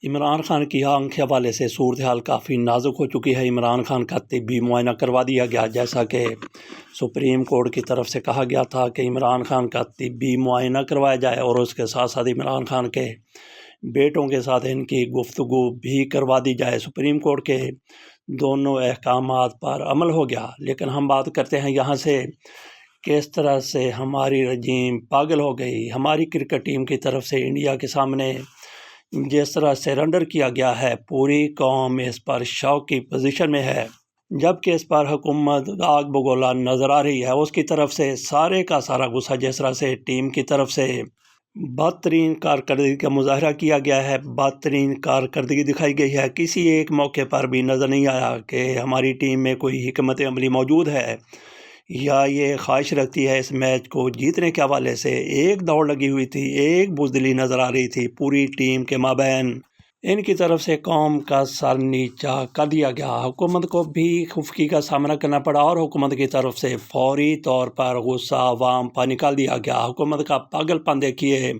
عمران خان کی آنکھ کے حوالے سے صورتحال کافی نازک ہو چکی ہے۔ عمران خان کا طبی معائنہ کروا دیا گیا، جیسا کہ سپریم کورٹ کی طرف سے کہا گیا تھا کہ عمران خان کا طبی معائنہ کروایا جائے اور اس کے ساتھ ساتھ عمران خان کے بیٹوں کے ساتھ ان کی گفتگو بھی کروا دی جائے۔ سپریم کورٹ کے دونوں احکامات پر عمل ہو گیا، لیکن ہم بات کرتے ہیں یہاں سے کس طرح سے ہماری رجیم پاگل ہو گئی۔ ہماری کرکٹ ٹیم کی طرف سے انڈیا کے سامنے جس طرح سرنڈر کیا گیا ہے، پوری قوم اس پر شوق کی پوزیشن میں ہے، جبکہ اس پر حکومت آگ بگولا نظر آ رہی ہے۔ اس کی طرف سے سارے کا سارا غصہ جس طرح سے ٹیم کی طرف سے بدترین کارکردگی کا مظاہرہ کیا گیا ہے، بدترین کارکردگی دکھائی گئی ہے۔ کسی ایک موقع پر بھی نظر نہیں آیا کہ ہماری ٹیم میں کوئی حکمت عملی موجود ہے یا یہ خواہش رکھتی ہے اس میچ کو جیتنے کے حوالے سے۔ ایک دوڑ لگی ہوئی تھی، ایک بزدلی نظر آ رہی تھی پوری ٹیم کے مابین۔ ان کی طرف سے قوم کا سر نیچا کر دیا گیا، حکومت کو بھی خفگی کا سامنا کرنا پڑا اور حکومت کی طرف سے فوری طور پر غصہ عوام پر نکال دیا گیا۔ حکومت کا پاگل پن دیکھیے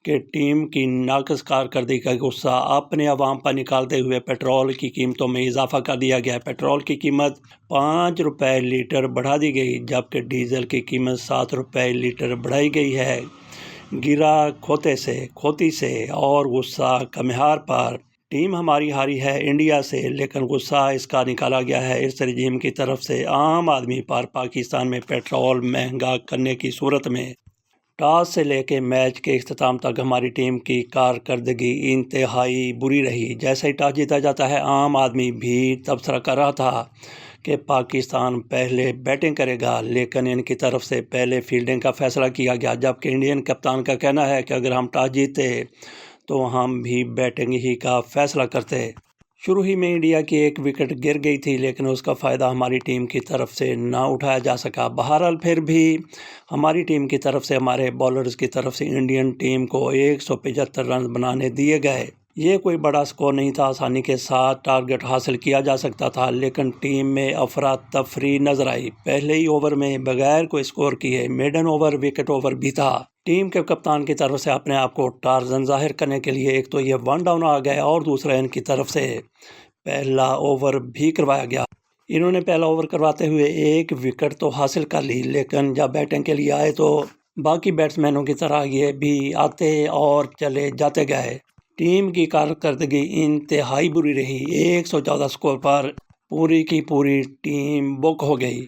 کہ ٹیم کی ناقص کارکردگی کا غصہ اپنے عوام پر نکالتے ہوئے پیٹرول کی قیمتوں میں اضافہ کر دیا گیا۔ پیٹرول کی قیمت 5 روپے لیٹر بڑھا دی گئی، جبکہ ڈیزل کی قیمت 7 روپے لیٹر بڑھائی گئی ہے۔ گرا کھوتی سے اور غصہ کا مہار پر۔ ٹیم ہماری ہاری ہے انڈیا سے، لیکن غصہ اس کا نکالا گیا ہے اس رجیم کی طرف سے عام آدمی پر۔ پاکستان میں پیٹرول مہنگا کرنے کی صورت میں ٹاس سے لے کے میچ کے اختتام تک ہماری ٹیم کی کارکردگی انتہائی بری رہی۔ جیسے ہی ٹاس جیتا جاتا ہے، عام آدمی بھی تبصرہ کر رہا تھا کہ پاکستان پہلے بیٹنگ کرے گا، لیکن ان کی طرف سے پہلے فیلڈنگ کا فیصلہ کیا گیا، جبکہ انڈین کپتان کا کہنا ہے کہ اگر ہم ٹاس جیتے تو ہم بھی بیٹنگ ہی کا فیصلہ کرتے۔ شروع ہی میں انڈیا کی ایک وکٹ گر گئی تھی، لیکن اس کا فائدہ ہماری ٹیم کی طرف سے نہ اٹھایا جا سکا۔ بہرحال پھر بھی ہماری ٹیم کی طرف سے، ہمارے بالرز کی طرف سے انڈین ٹیم کو 175 رن بنانے دیے گئے۔ یہ کوئی بڑا سکور نہیں تھا، آسانی کے ساتھ ٹارگٹ حاصل کیا جا سکتا تھا، لیکن ٹیم میں افراتفری نظر آئی۔ پہلے ہی اوور میں بغیر کوئی سکور کیے میڈن اوور وکٹ اوور بھی تھا۔ ٹیم کے کپتان کی طرف سے اپنے آپ کو ٹارزن ظاہر کرنے کے لیے ایک تو یہ 1 ڈاؤن آ گئے اور دوسرا ان کی طرف سے پہلا اوور بھی کروایا گیا۔ انہوں نے پہلا اوور کرواتے ہوئے 1 وکٹ تو حاصل کر لی، لیکن جب بیٹنگ کے لیے آئے تو باقی بیٹسمینوں کی طرح یہ بھی آتے اور چلے جاتے گئے۔ ٹیم کی کارکردگی انتہائی بری رہی۔ 114 سکور پر پوری کی پوری ٹیم بک ہو گئی۔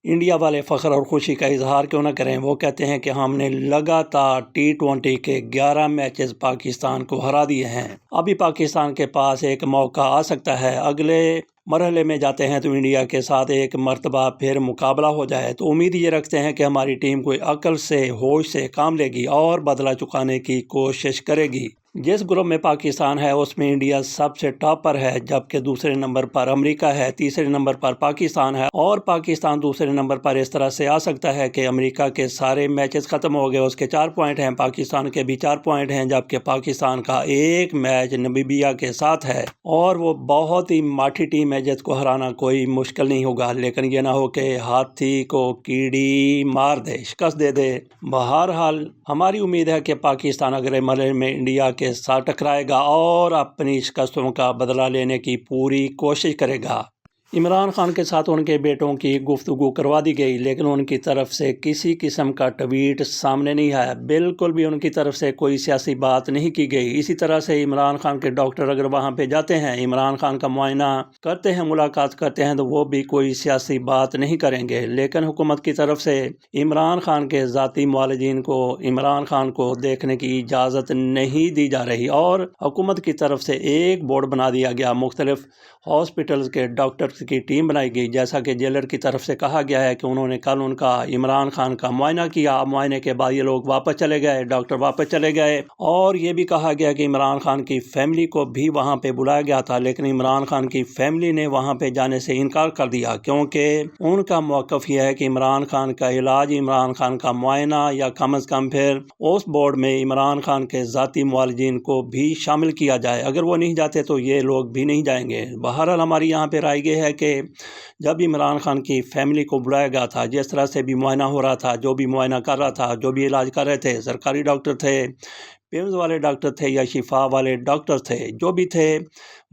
انڈیا والے فخر اور خوشی کا اظہار کیوں نہ کریں؟ وہ کہتے ہیں کہ ہم نے لگاتار T20 کے 11 میچز پاکستان کو ہرا دیے ہیں۔ ابھی پاکستان کے پاس ایک موقع آ سکتا ہے، اگلے مرحلے میں جاتے ہیں تو انڈیا کے ساتھ ایک مرتبہ پھر مقابلہ ہو جائے تو امید یہ رکھتے ہیں کہ ہماری ٹیم کوئی عقل سے ہوش سے کام لے گی اور بدلہ چکانے کی کوشش کرے گی۔ جس گروپ میں پاکستان ہے اس میں انڈیا سب سے ٹاپ پر ہے، جبکہ دوسرے نمبر پر امریکہ ہے، تیسرے نمبر پر پاکستان ہے، اور پاکستان دوسرے نمبر پر اس طرح سے آ سکتا ہے کہ امریکہ کے سارے میچز ختم ہو گئے، اس کے 4 پوائنٹ ہیں، پاکستان کے بھی 4 پوائنٹ ہیں، جبکہ پاکستان کا ایک میچ نمیبیا کے ساتھ ہے اور وہ بہت ہی ماٹھی ٹیم ہے جس کو ہرانا کوئی مشکل نہیں ہوگا، لیکن یہ نہ ہو کہ ہاتھی کو کیڑی مار دے، شکست دے دے۔ بہرحال ہماری امید ہے کہ پاکستان اگلے مرحلے میں انڈیا کے ساتھ ٹکرائے گا اور اپنی شکستوں کا بدلہ لینے کی پوری کوشش کرے گا۔ عمران خان کے ساتھ ان کے بیٹوں کی گفتگو کروا دی گئی، لیکن ان کی طرف سے کسی قسم کا ٹویٹ سامنے نہیں آیا، بالکل بھی ان کی طرف سے کوئی سیاسی بات نہیں کی گئی۔ اسی طرح سے عمران خان کے ڈاکٹر اگر وہاں پہ جاتے ہیں، عمران خان کا معائنہ کرتے ہیں، ملاقات کرتے ہیں، تو وہ بھی کوئی سیاسی بات نہیں کریں گے، لیکن حکومت کی طرف سے عمران خان کے ذاتی معالجین کو عمران خان کو دیکھنے کی اجازت نہیں دی جا رہی اور حکومت کی طرف سے ایک بورڈ بنا دیا گیا، مختلف ہاسپٹلز کے ڈاکٹرز کی ٹیم بنائی گئی، جیسا کہ جیلر کی طرف سے کہا گیا ہے کہ انہوں نے کل ان کا عمران خان کا معائنہ کیا، معائنے کے بعد یہ لوگ واپس چلے گئے، ڈاکٹر واپس چلے گئے، اور یہ بھی کہا گیا کہ عمران خان کی فیملی کو بھی وہاں پہ بلایا گیا تھا، لیکن عمران خان کی فیملی نے وہاں پہ جانے سے انکار کر دیا، کیونکہ ان کا موقف یہ ہے کہ عمران خان کا علاج، عمران خان کا معائنہ، یا کم از کم پھر اس بورڈ میں عمران خان کے ذاتی معالجین کو بھی شامل کیا جائے۔ اگر وہ نہیں جاتے تو یہ لوگ بھی نہیں جائیں گے۔ بہرحال ہماری یہاں پہ رائے یہ ہے کہ جب عمران خان کی فیملی کو بلایا گیا تھا، جس طرح سے بھی معائنہ ہو رہا تھا، جو بھی معائنہ کر رہا تھا، جو بھی علاج کر رہے تھے، سرکاری ڈاکٹر تھے، پیمز والے ڈاکٹر تھے یا شفا والے ڈاکٹر تھے، جو بھی تھے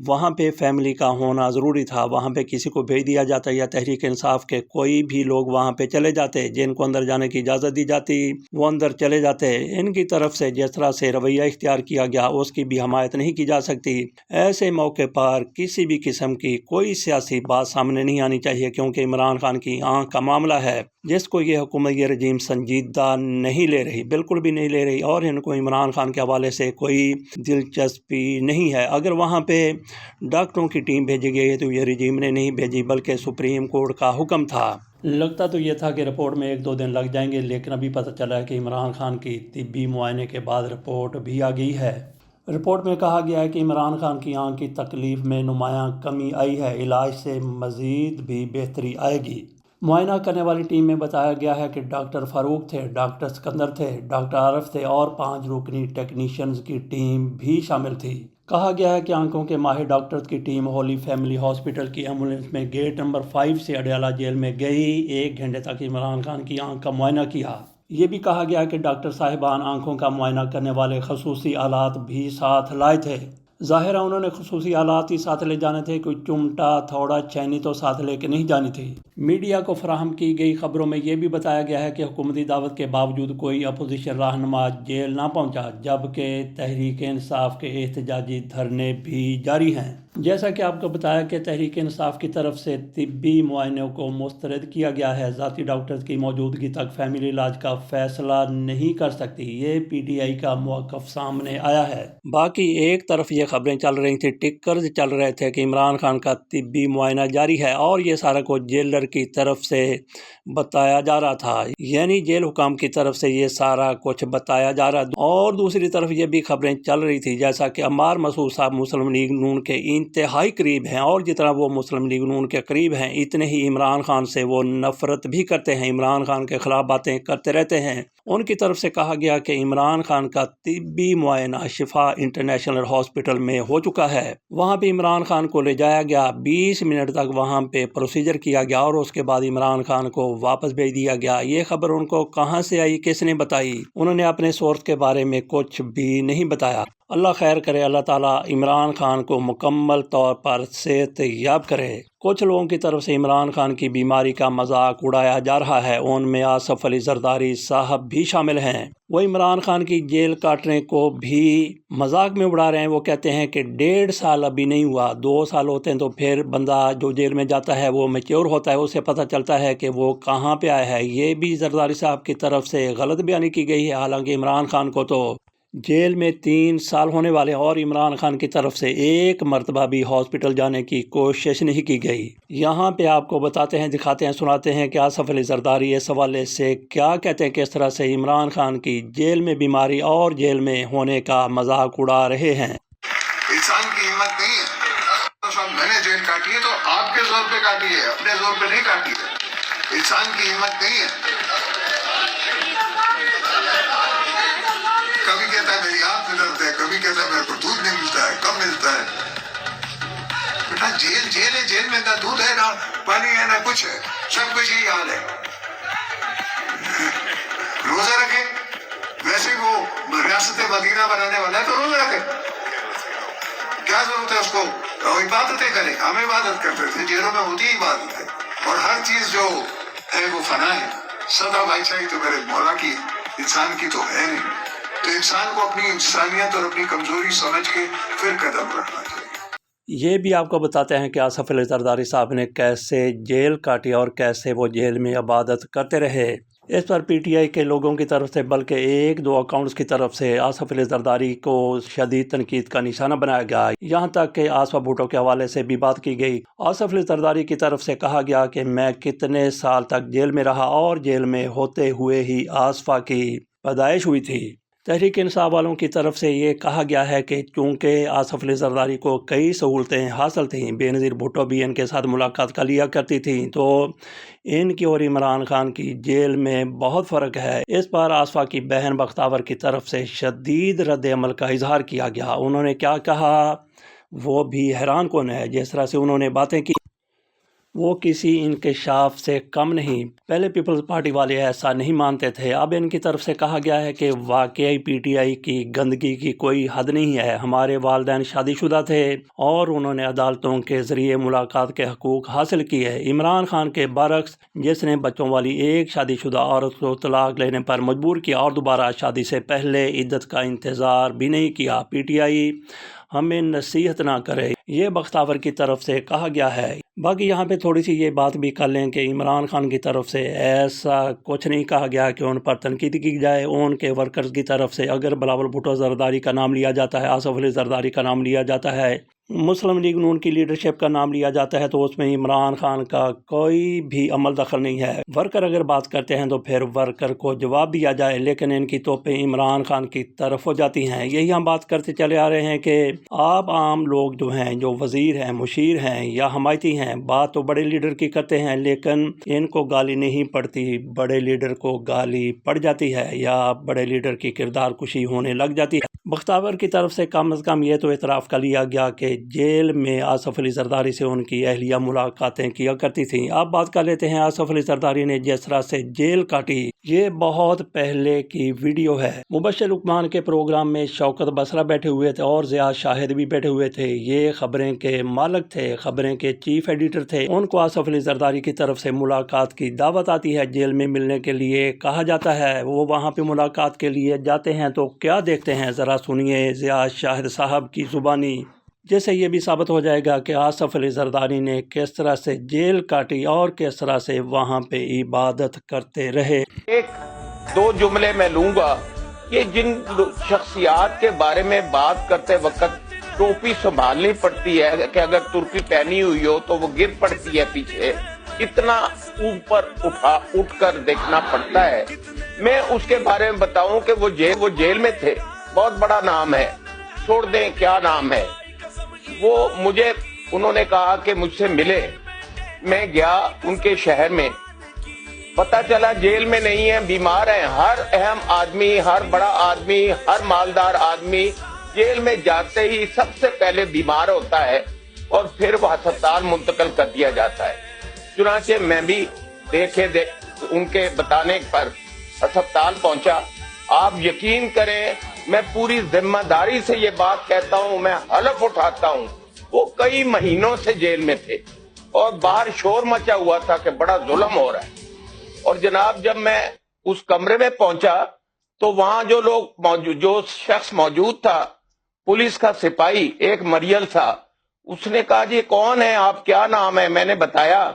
وہاں پہ فیملی کا ہونا ضروری تھا۔ وہاں پہ کسی کو بھیج دیا جاتا یا تحریک انصاف کے کوئی بھی لوگ وہاں پہ چلے جاتے، جن کو اندر جانے کی اجازت دی جاتی وہ اندر چلے جاتے۔ ان کی طرف سے جس طرح سے رویہ اختیار کیا گیا اس کی بھی حمایت نہیں کی جا سکتی۔ ایسے موقع پر کسی بھی قسم کی کوئی سیاسی بات سامنے نہیں آنی چاہیے، کیونکہ عمران خان کی آنکھ کا معاملہ ہے جس کو یہ حکومت یہ رجیم سنجیدہ نہیں لے رہی، بالکل بھی نہیں لے رہی، اور ان کو عمران خان کے حوالے سے کوئی دلچسپی نہیں ہے۔ اگر وہاں پہ ڈاکٹروں کی ٹیم بھیجی گئی ہے تو یہ رجیم نے نہیں بھیجی، بلکہ سپریم کورٹ کا حکم تھا۔ لگتا تو یہ تھا کہ رپورٹ میں 1-2 دن لگ جائیں گے، لیکن ابھی پتہ چلا ہے کہ عمران خان کی طبی معائنے کے بعد رپورٹ بھی آ گئی ہے۔ رپورٹ میں کہا گیا ہے کہ عمران خان کی آنکھ کی تکلیف میں نمایاں کمی آئی ہے، علاج سے مزید بھی بہتری آئے گی۔ معائنہ کرنے والی ٹیم میں بتایا گیا ہے کہ ڈاکٹر فاروق تھے، ڈاکٹر سکندر تھے، ڈاکٹر عارف تھے اور 5 رکنی ٹیکنیشینز کی ٹیم بھی شامل تھی۔ کہا گیا ہے کہ آنکھوں کے ماہر ڈاکٹرز کی ٹیم ہولی فیملی ہاسپٹل کی ایمبولینس میں گیٹ نمبر 5 سے اڈیالہ جیل میں گئی، 1 گھنٹے تک عمران خان کی آنکھ کا معائنہ کیا۔ یہ بھی کہا گیا کہ ڈاکٹر صاحبان آنکھوں کا معائنہ کرنے والے خصوصی آلات بھی ساتھ لائے تھے۔ ظاہر ہے انہوں نے خصوصی آلات ہی ساتھ لے جانے تھے، کوئی چمٹا، تھوڑا، چینی تو ساتھ لے کے نہیں جانی تھی۔ میڈیا کو فراہم کی گئی خبروں میں یہ بھی بتایا گیا ہے کہ حکومتی دعوت کے باوجود کوئی اپوزیشن رہنما جیل نہ پہنچا، جبکہ تحریک انصاف کے احتجاجی دھرنے بھی جاری ہیں۔ جیسا کہ آپ کو بتایا کہ تحریک انصاف کی طرف سے طبی معائنوں کو مسترد کیا گیا ہے، ذاتی ڈاکٹرز کی موجودگی تک فیملی علاج کا فیصلہ نہیں کر سکتی۔ یہ پی ٹی آئی کا موقف سامنے آیا ہے۔ باقی ایک طرف یہ خبریں چل رہی تھیں، ٹکرز چل رہے تھے کہ عمران خان کا طبی معائنہ جاری ہے، اور یہ سارا کچھ جیلر کی طرف سے بتایا جا رہا تھا، یعنی جیل حکام کی طرف سے یہ سارا کچھ بتایا جا رہا۔ اور دوسری طرف یہ بھی خبریں چل رہی تھی جیسا کہ عمار مسعود صاحب مسلم لیگ نون کے انتہائی قریب ہیں، اور جتنا وہ مسلم لیگ نون کے قریب ہیں اتنے ہی عمران خان سے وہ نفرت بھی کرتے ہیں، عمران خان کے خلاف باتیں کرتے رہتے ہیں۔ ان کی طرف سے کہا گیا کہ عمران خان کا طبی معائنہ شفا انٹرنیشنل ہاسپٹل میں ہو چکا ہے۔ وہاں پہ عمران خان کو لے جایا گیا، 20 منٹ تک وہاں پہ پروسیجر کیا گیا اور اس کے بعد عمران خان کو واپس بھیج دیا گیا۔ یہ خبر ان کو کہاں سے آئی، کس نے بتائی؟ انہوں نے اپنے سورس کے بارے میں کچھ بھی نہیں بتایا۔ اللہ خیر کرے، اللہ تعالیٰ عمران خان کو مکمل طور پر صحت یاب کرے۔ کچھ لوگوں کی طرف سے عمران خان کی بیماری کا مذاق اڑایا جا رہا ہے، ان میں آصف علی زرداری صاحب بھی شامل ہیں۔ وہ عمران خان کی جیل کاٹنے کو بھی مذاق میں اڑا رہے ہیں۔ وہ کہتے ہیں کہ 1.5 سال ابھی نہیں ہوا، 2 سال ہوتے ہیں تو پھر بندہ جو جیل میں جاتا ہے وہ میچور ہوتا ہے، اسے پتہ چلتا ہے کہ وہ کہاں پہ آیا ہے۔ یہ بھی زرداری صاحب کی طرف سے غلط بیانی کی گئی ہے، حالانکہ عمران خان کو تو جیل میں 3 سال ہونے والے، اور عمران خان کی طرف سے 1 مرتبہ بھی ہاسپٹل جانے کی کوشش نہیں کی گئی۔ یہاں پہ آپ کو بتاتے ہیں، دکھاتے ہیں، سناتے ہیں کہ آصف علی زرداری اس حوالے سے کیا کہتے ہیں، کس طرح سے عمران خان کی جیل میں بیماری اور جیل میں ہونے کا مذاق اڑا رہے ہیں۔ انسان کی ہمت نہیں ہے، میں نے جیل کاٹی ہے تو آپ کے زور پہ کاٹی ہے، اپنے زور پہ نہیں کاٹی ہے۔ انسان کی ہمت نہیں ہے۔ کبھی کہتا ہے میری آنکھ میں درد ہے، کبھی کہتا ہے میرے کو دودھ نہیں ملتا ہے، کم ملتا ہے۔ بیٹا جیل ہے، جیل میں نہ دودھ ہے، نہ پانی ہے، نہ کچھ ہے، سب کچھ یہی حال ہے۔ روزہ رکھے، ویسے وہ ریاست مدینہ بنانے والا ہے تو روزہ رکھے، کیا ضرورت ہے اس کو؟ عبادتیں کرے، ہم عبادت کرتے تھے، جیلوں میں ہوتی عبادت ہے، اور ہر چیز جو ہے وہ فنا ہے۔ سدا بادشاہی تو میرے مولا کی، انسان کی تو ہے نہیں۔ تو انسان کو اپنی انسانیت اور اپنی کمزوری سمجھ کے پھر قدم رکھنا چاہیے۔ یہ بھی آپ کو بتاتے ہیں کہ آصف علی زرداری صاحب نے کیسے جیل کاٹی اور کیسے وہ جیل میں عبادت کرتے رہے۔ اس پر پی ٹی آئی کے لوگوں کی طرف سے بلکہ 1-2 اکاؤنٹس کی طرف سے آصف علی زرداری کو شدید تنقید کا نشانہ بنایا گیا، یہاں تک کہ آصفہ بھٹو کے حوالے سے بھی بات کی گئی۔ آصف علی زرداری کی طرف سے کہا گیا کہ میں کتنے سال تک جیل میں رہا اور جیل میں ہوتے ہوئے ہی آصفہ کی پیدائش ہوئی تھی۔ تحریک انصاف والوں کی طرف سے یہ کہا گیا ہے کہ چونکہ آصف علی زرداری کو کئی سہولتیں حاصل تھیں، بے نظیر بھٹو بھی ان کے ساتھ ملاقات کر لیا کرتی تھیں، تو ان کی اور عمران خان کی جیل میں بہت فرق ہے۔ اس پر آصفہ کی بہن بختاور کی طرف سے شدید رد عمل کا اظہار کیا گیا۔ انہوں نے کیا کہا وہ بھی حیران کن ہے، جس طرح سے انہوں نے باتیں کی۔ وہ کسی انکشاف سے کم نہیں۔ پہلے پیپلز پارٹی والے ایسا نہیں مانتے تھے، اب ان کی طرف سے کہا گیا ہے کہ واقعی پی ٹی آئی کی گندگی کی کوئی حد نہیں ہے۔ ہمارے والدین شادی شدہ تھے اور انہوں نے عدالتوں کے ذریعے ملاقات کے حقوق حاصل کیے۔ عمران خان کے برعکس، جس نے بچوں والی ایک شادی شدہ عورت کو طلاق لینے پر مجبور کیا اور دوبارہ شادی سے پہلے عدت کا انتظار بھی نہیں کیا۔ پی ٹی آئی ہمیں نصیحت نہ کرے، یہ بختاور کی طرف سے کہا گیا ہے۔ باقی یہاں پہ تھوڑی سی یہ بات بھی کر لیں کہ عمران خان کی طرف سے ایسا کچھ نہیں کہا گیا کہ ان پر تنقید کی جائے۔ ان کے ورکرز کی طرف سے اگر بلاول بھٹو زرداری کا نام لیا جاتا ہے، آصف علی زرداری کا نام لیا جاتا ہے، مسلم لیگ نون کی لیڈرشپ کا نام لیا جاتا ہے، تو اس میں عمران خان کا کوئی بھی عمل دخل نہیں ہے۔ ورکر اگر بات کرتے ہیں تو پھر ورکر کو جواب دیا جائے، لیکن ان کی توپیں عمران خان کی طرف ہو جاتی ہیں۔ یہی ہم بات کرتے چلے آ رہے ہیں کہ آپ عام لوگ جو ہیں، جو وزیر ہیں، مشیر ہیں یا حمایتی ہیں، بات تو بڑے لیڈر کی کرتے ہیں، لیکن ان کو گالی نہیں پڑتی، بڑے لیڈر کو گالی پڑ جاتی ہے یا بڑے لیڈر کی کردار کشی ہونے لگ جاتی ہے۔ بختاور کی طرف سے کم از کم یہ تو اعتراف کر لیا گیا کہ جیل میں آصف علی زرداری سے ان کی اہلیہ ملاقاتیں کیا کرتی تھیں۔ اب بات کر لیتے ہیں آصف علی زرداری نے جس طرح سے جیل کاٹی، یہ بہت پہلے کی ویڈیو ہے۔ مبشر لقمان کے پروگرام میں شوکت بسرا بیٹھے ہوئے تھے اور ضیاء شاہد بھی بیٹھے ہوئے تھے۔ یہ خبریں کے مالک تھے، خبریں کے چیف ایڈیٹر تھے۔ ان کو آصف علی زرداری کی طرف سے ملاقات کی دعوت آتی ہے، جیل میں ملنے کے لیے کہا جاتا ہے۔ وہ وہاں پہ ملاقات کے لیے جاتے ہیں تو کیا دیکھتے ہیں، ذرا سنیے ضیاء شاہد صاحب کی زبانی، جس سے یہ بھی ثابت ہو جائے گا کہ آصف علی زرداری نے کس طرح سے جیل کاٹی اور کس طرح سے وہاں پہ عبادت کرتے رہے۔ ایک دو جملے میں لوں گا کہ جن شخصیات کے بارے میں بات کرتے وقت ٹوپی سنبھالنی پڑتی ہے کہ اگر ترکی پہنی ہوئی ہو تو وہ گر پڑتی ہے پیچھے، اتنا اوپر اٹھ کر دیکھنا پڑتا ہے۔ میں اس کے بارے میں بتاؤں کہ وہ جیل میں تھے، بہت بڑا نام ہے، چھوڑ دیں کیا نام ہے، وہ مجھے انہوں نے کہا کہ مجھ سے ملے، میں گیا ان کے شہر میں، پتہ چلا جیل میں نہیں ہے، بیمار ہیں۔ ہر اہم آدمی، ہر بڑا آدمی، ہر مالدار آدمی جیل میں جاتے ہی سب سے پہلے بیمار ہوتا ہے اور پھر وہ ہسپتال منتقل کر دیا جاتا ہے۔ چنانچہ میں بھی ان کے بتانے پر ہسپتال پہنچا۔ آپ یقین کریں، میں پوری ذمہ داری سے یہ بات کہتا ہوں، میں حلف اٹھاتا ہوں، وہ کئی مہینوں سے جیل میں تھے اور باہر شور مچا ہوا تھا کہ بڑا ظلم ہو رہا ہے۔ اور جناب جب میں اس کمرے میں پہنچا تو وہاں جو شخص موجود تھا، پولیس کا سپاہی، ایک مریل تھا، اس نے کہا جی کون ہے آپ، کیا نام ہے؟ میں نے بتایا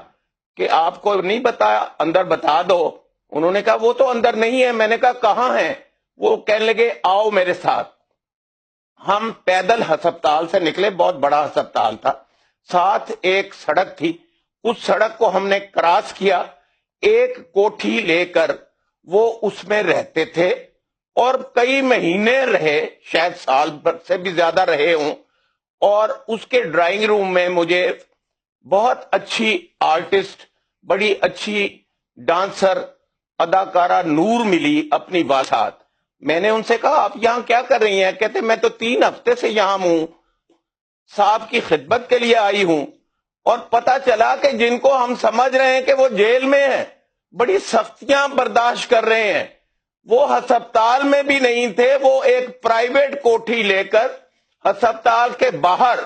کہ آپ کو نہیں بتایا، اندر بتا دو۔ انہوں نے کہا وہ تو اندر نہیں ہے۔ میں نے کہا کہاں ہے؟ وہ کہنے لگے آؤ میرے ساتھ۔ ہم پیدل ہسپتال سے نکلے، بہت بڑا ہسپتال تھا، ساتھ ایک سڑک تھی، اس سڑک کو ہم نے کراس کیا، ایک کوٹھی لے کر وہ اس میں رہتے تھے اور کئی مہینے رہے، شاید سال سے بھی زیادہ رہے ہوں۔ اور اس کے ڈرائنگ روم میں مجھے بہت اچھی آرٹسٹ، بڑی اچھی ڈانسر، اداکارہ نور ملی اپنی ساتھ۔ میں نے ان سے کہا آپ یہاں کیا کر رہی ہیں؟ کہتے میں تو 3 ہفتے سے یہاں ہوں، صاحب کی خدمت کے لیے آئی ہوں۔ اور پتہ چلا کہ جن کو ہم سمجھ رہے ہیں کہ وہ جیل میں ہیں، بڑی سختیاں برداشت کر رہے ہیں، وہ ہسپتال میں بھی نہیں تھے، وہ ایک پرائیویٹ کوٹھی لے کر ہسپتال کے باہر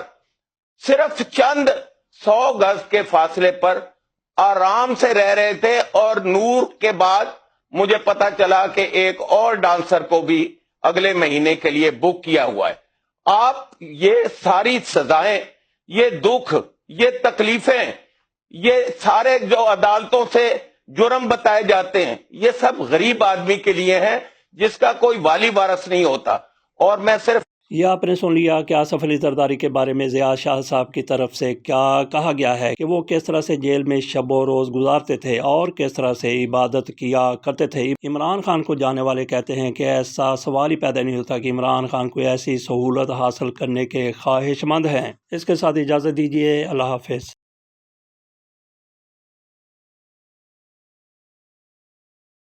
صرف چند 100 گز کے فاصلے پر آرام سے رہ رہے تھے۔ اور نور کے بعد مجھے پتا چلا کہ ایک اور ڈانسر کو بھی اگلے مہینے کے لیے بک کیا ہوا ہے۔ آپ یہ ساری سزائیں، یہ دکھ، یہ تکلیفیں، یہ سارے جو عدالتوں سے جرم بتائے جاتے ہیں، یہ سب غریب آدمی کے لیے ہیں جس کا کوئی والی وارث نہیں ہوتا۔ اور میں صرف یہ آپ نے سن لیا کہ آصف علی زرداری کے بارے میں ضیاء شاہد صاحب کی طرف سے کیا کہا گیا ہے کہ وہ کس طرح سے جیل میں شب و روز گزارتے تھے اور کس طرح سے عبادت کیا کرتے تھے۔ عمران خان کو جانے والے کہتے ہیں کہ ایسا سوال ہی پیدا نہیں ہوتا کہ عمران خان کو ایسی سہولت حاصل کرنے کے خواہش مند ہیں۔ اس کے ساتھ اجازت دیجیے، اللہ حافظ۔